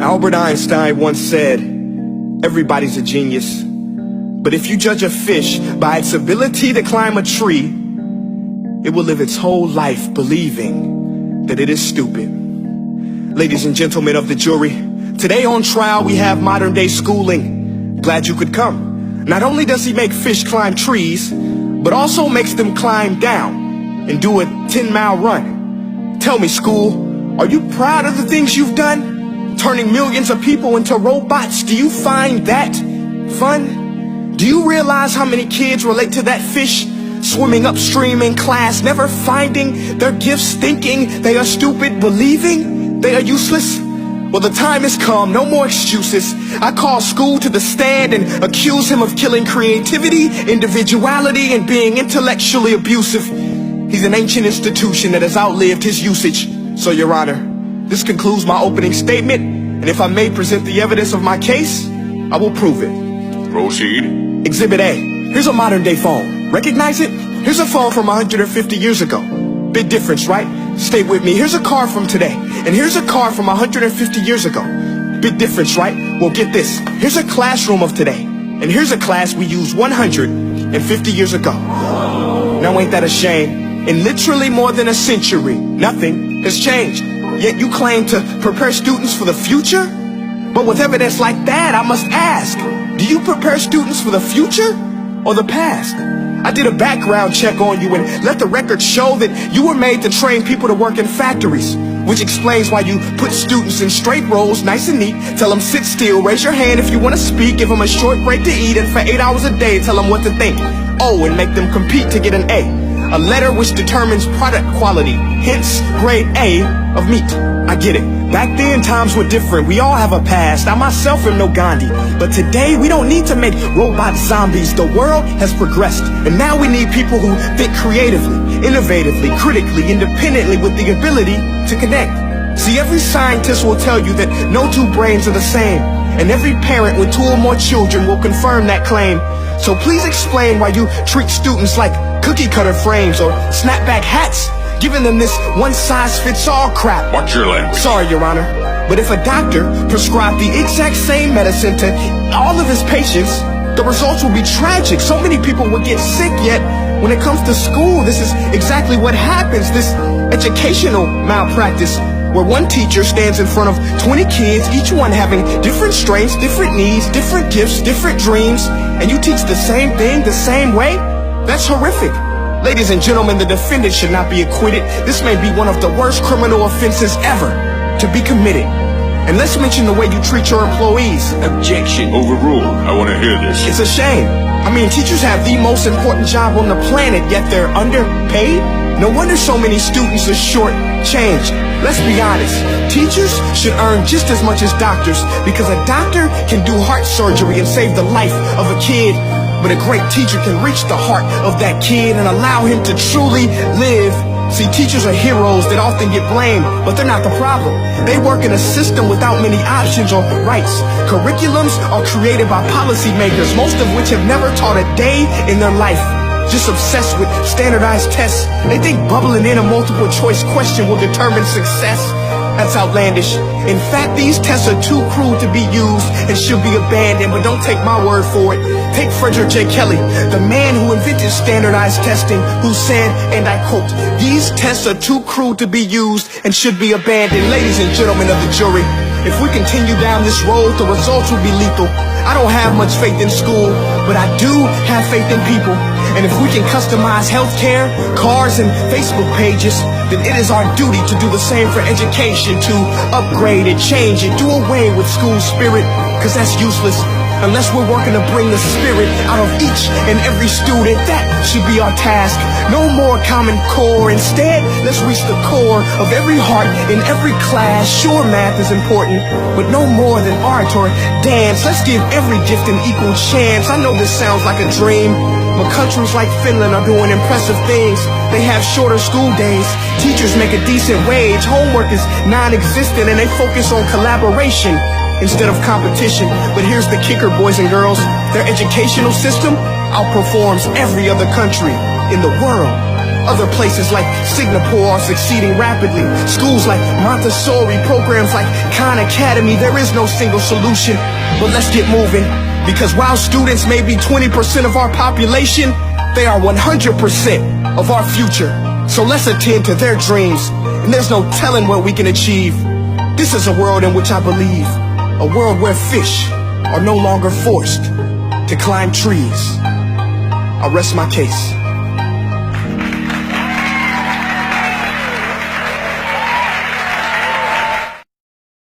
Albert Einstein once said, everybody's a genius. But if you judge a fish by its ability to climb a tree, it will live its whole life believing that it is stupid. Ladies and gentlemen of the jury, today on trial we have modern day schooling. Glad you could come. Not only does he make fish climb trees, but also makes them climb down and do a 10-mile run. Tell me, school, are you proud of the things you've done? Turning millions of people into robots, do you find that fun? Do you realize how many kids relate to that fish swimming upstream in class, never finding their gifts, thinking they are stupid, believing they are useless? Well, the time has come, no more excuses. I call school to the stand and accuse him of killing creativity, individuality, and being intellectually abusive. He's an ancient institution that has outlived his usage. So, Your Honor, this concludes my opening statement, and if I may present the evidence of my case, I will prove it. Proceed. Exhibit A. Here's a modern day phone. Recognize it? Here's a phone from 150 years ago. Big difference, right? Stay with me. Here's a car from today, and here's a car from 150 years ago. Big difference, right? Well, get this. Here's a classroom of today, and here's a class we used 150 years ago. Now ain't that a shame? In literally more than a century, nothing has changed. Yet you claim to prepare students for the future? But with evidence like that, I must ask, do you prepare students for the future or the past? I did a background check on you and let the record show that you were made to train people to work in factories, which explains why you put students in straight rows, nice and neat, tell them sit still, raise your hand if you want to speak, give them a short break to eat, and for 8 hours a day tell them what to think. Oh, and make them compete to get an A letter which determines product quality, hence grade A of meat. I get it. Back then, times were different. We all have a past. I myself am no Gandhi. But today, we don't need to make robot zombies. The world has progressed. And now we need people who think creatively, innovatively, critically, independently, with the ability to connect. See, every scientist will tell you that no two brains are the same. And every parent with 2 or more children will confirm that claim. So please explain why you treat students like cookie cutter frames or snapback hats, giving them this one-size-fits-all crap. Watch your language. Sorry, Your Honor, but if a doctor prescribed the exact same medicine to all of his patients, the results will be tragic. So many people will get sick, yet when it comes to school, this is exactly what happens. This educational malpractice, where one teacher stands in front of 20 kids, each one having different strengths, different needs, different gifts, different dreams, and you teach the same thing the same way? That's horrific. Ladies and gentlemen, the defendant should not be acquitted. This may be one of the worst criminal offenses ever to be committed. And let's mention the way you treat your employees. Objection. Overruled. I want to hear this. It's a shame. I mean, teachers have the most important job on the planet, yet they're underpaid? No wonder so many students are short-changed. Let's be honest. Teachers should earn just as much as doctors, because a doctor can do heart surgery and save the life of a kid. But a great teacher can reach the heart of that kid and allow him to truly live. See, teachers are heroes that often get blamed, but they're not the problem. They work in a system without many options or rights. Curriculums are created by policymakers, most of which have never taught a day in their life. Just obsessed with standardized tests. They think bubbling in a multiple choice question will determine success. That's outlandish. In fact, these tests are too cruel to be used and should be abandoned, but don't take my word for it. Take Frederick J. Kelly, the man who invented standardized testing, who said, and I quote, "These tests are too cruel to be used and should be abandoned." Ladies and gentlemen of the jury, if we continue down this road, the results will be lethal. I don't have much faith in school, but I do have faith in people. And if we can customize healthcare, cars, and Facebook pages, then it is our duty to do the same for education, to upgrade it, change it, do away with school spirit, because that's useless. Unless we're working to bring the spirit out of each and every student, that should be our task. No more Common Core. Instead, let's reach the core of every heart in every class. Sure, math is important, but no more than art or dance. Let's give every gift an equal chance. I know this sounds like a dream, but countries like Finland are doing impressive things. They have shorter school days. Teachers make a decent wage. Homework is non-existent, and they focus on collaboration instead of competition. But here's the kicker, boys and girls. Their educational system outperforms every other country in the world. Other places like Singapore are succeeding rapidly. Schools like Montessori, programs like Khan Academy. There is no single solution, but let's get moving. Because while students may be 20% of our population, they are 100% of our future. So let's attend to their dreams, and there's no telling what we can achieve. This is a world in which I believe, a world where fish are no longer forced to climb trees. I rest my case.